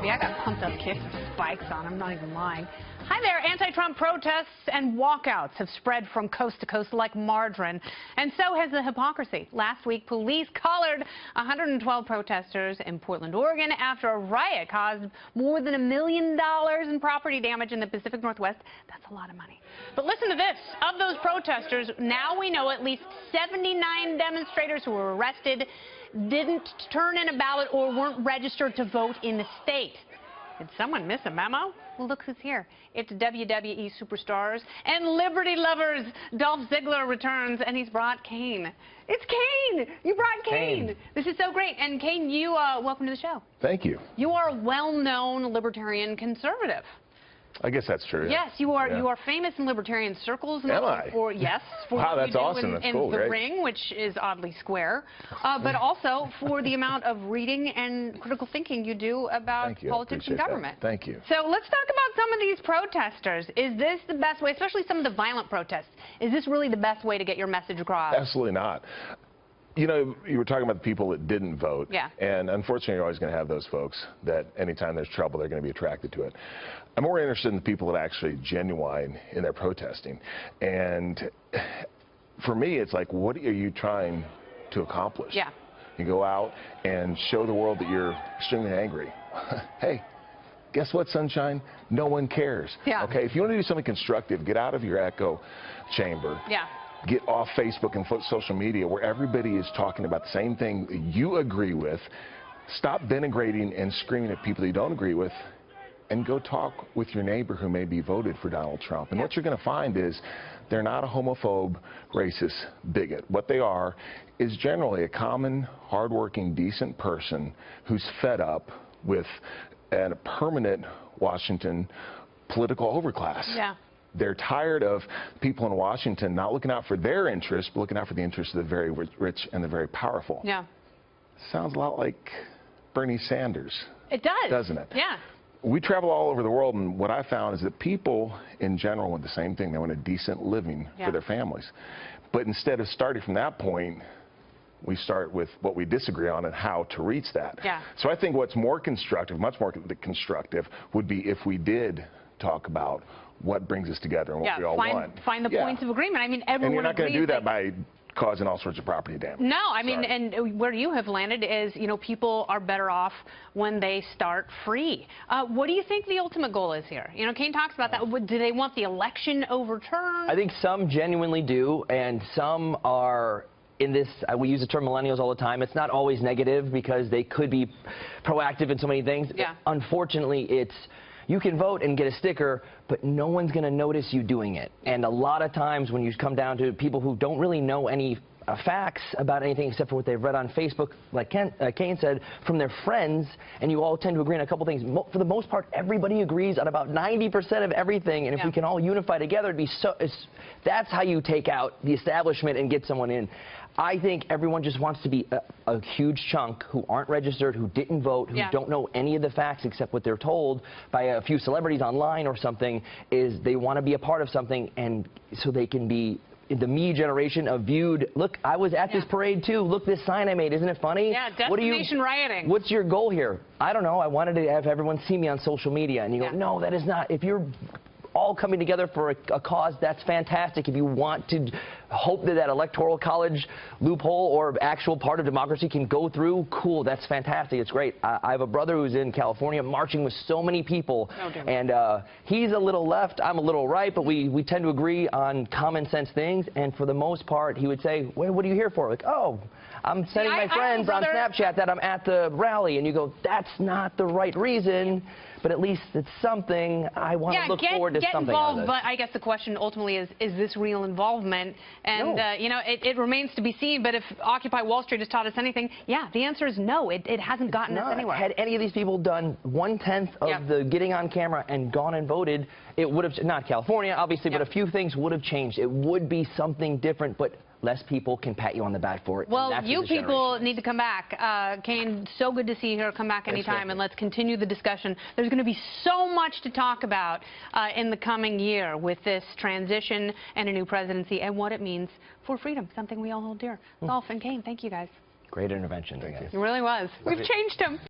Abby. I got pumped up kids with spikes on. I'm not even lying. Hi there. Anti-Trump protests and walkouts have spread from coast to coast like margarine, and so has the hypocrisy. Last week, police collared 112 protesters in Portland, Oregon, after a riot caused more than $1 million in property damage in the Pacific Northwest. That's a lot of money. But listen to this. Of those protesters, now we know at least 79 demonstrators who were arrested didn't turn in a ballot or weren't registered to vote in the state. Did someone miss a memo? Well, look who's here. It's WWE Superstars and Liberty lovers. Dolph Ziggler returns, and he's brought Kane. It's Kane! You brought Kane! This is so great. And Kane, you, welcome to the show. Thank you. You are a well-known libertarian conservative. I guess that's true. Yes, you are. Yeah. You are famous in libertarian circles. Am I? For wow, that's awesome. That's cool. In the ring, which is oddly square, but also for the amount of reading and critical thinking you do about politics and government. That. Thank you. So let's talk about some of these protesters. Is this the best way, especially some of the violent protests? Is this really the best way to get your message across? Absolutely not. You know, you were talking about the people that didn't vote. Yeah. And unfortunately, you're always going to have those folks that anytime there's trouble, they're going to be attracted to it. I'm more interested in the people that are actually genuine in their protesting. And for me, it's like, what are you trying to accomplish? Yeah. You go out and show the world that you're extremely angry. Hey, guess what, sunshine? No one cares. Yeah. Okay, if you want to do something constructive, get out of your echo chamber. Yeah. Get off Facebook and social media where everybody is talking about the same thing you agree with. Stop denigrating and screaming at people you don't agree with, and go talk with your neighbor who maybe voted for Donald Trump. And what you're going to find is they're not a homophobe, racist, bigot. What they are is generally a common, hardworking, decent person who's fed up with a permanent Washington political overclass. Yeah. They're tired of people in Washington not looking out for their interests, but looking out for the interests of the very rich and the very powerful. Yeah. Sounds a lot like Bernie Sanders. It does. Doesn't it? Yeah. We travel all over the world, and what I found is that people in general want the same thing. They want a decent living for their families. But instead of starting from that point, we start with what we disagree on and how to reach that. Yeah. So I think what's more constructive, much more constructive, would be if we did talk about what brings us together and what we all want. Find the points of agreement. I mean, everyone And you're not going to do that by causing all sorts of property damage. No, I mean, and where you have landed is, you know, people are better off when they start free. What do you think the ultimate goal is here? You know, Kane talks about that. Do they want the election overturned? I think some genuinely do, and some are in this, we use the term millennials all the time. It's not always negative because they could be proactive in so many things. Yeah. Unfortunately, it's, you can vote and get a sticker, but no one's going to notice you doing it. And a lot of times when you come down to people who don't really know any facts about anything except for what they've read on Facebook, like Kane said, from their friends, and you all tend to agree on a couple things. For the most part, everybody agrees on about 90% of everything, and if we can all unify together, it'd be so. That's how you take out the establishment and get someone in. I think everyone just wants to be a huge chunk who aren't registered, who didn't vote, who don't know any of the facts except what they're told by a few celebrities online or something, is they want to be a part of something, and so they can be the me generation of viewed. Look, I was at this parade too. Look, this sign I made. Isn't it funny? Yeah, destination rioting. What's your goal here? I don't know. I wanted to have everyone see me on social media. And you go, no, that is not. If you're all coming together for a cause, that's fantastic. If you want to hope that electoral college loophole or actual part of democracy can go through, cool, that's fantastic. It's great. I have a brother who's in California marching with so many people, and he's a little left, I'm a little right, but we tend to agree on common sense things, and for the most part, he would say, well, what are you here for? Like, oh, I'm sending my friends on Snapchat that I'm at the rally, and you go, that's not the right reason. But at least it's something. I want to look forward to something. Get involved, but I guess the question ultimately is this real involvement? And, you know, it remains to be seen. But if Occupy Wall Street has taught us anything, the answer is no. It hasn't gotten us anywhere. Had any of these people done 1/10 of the getting on camera and gone and voted, it would have, not California, obviously, but a few things would have changed. It would be something different, but less people can pat you on the back for it. Well, you people need to come back. Kane, so good to see you here. Come back anytime, and let's continue the discussion. There's going to be so much to talk about in the coming year with this transition and a new presidency and what it means for freedom, something we all hold dear. Dolph and Kane, thank you guys. Great intervention. Thank you. It really was. We've changed him.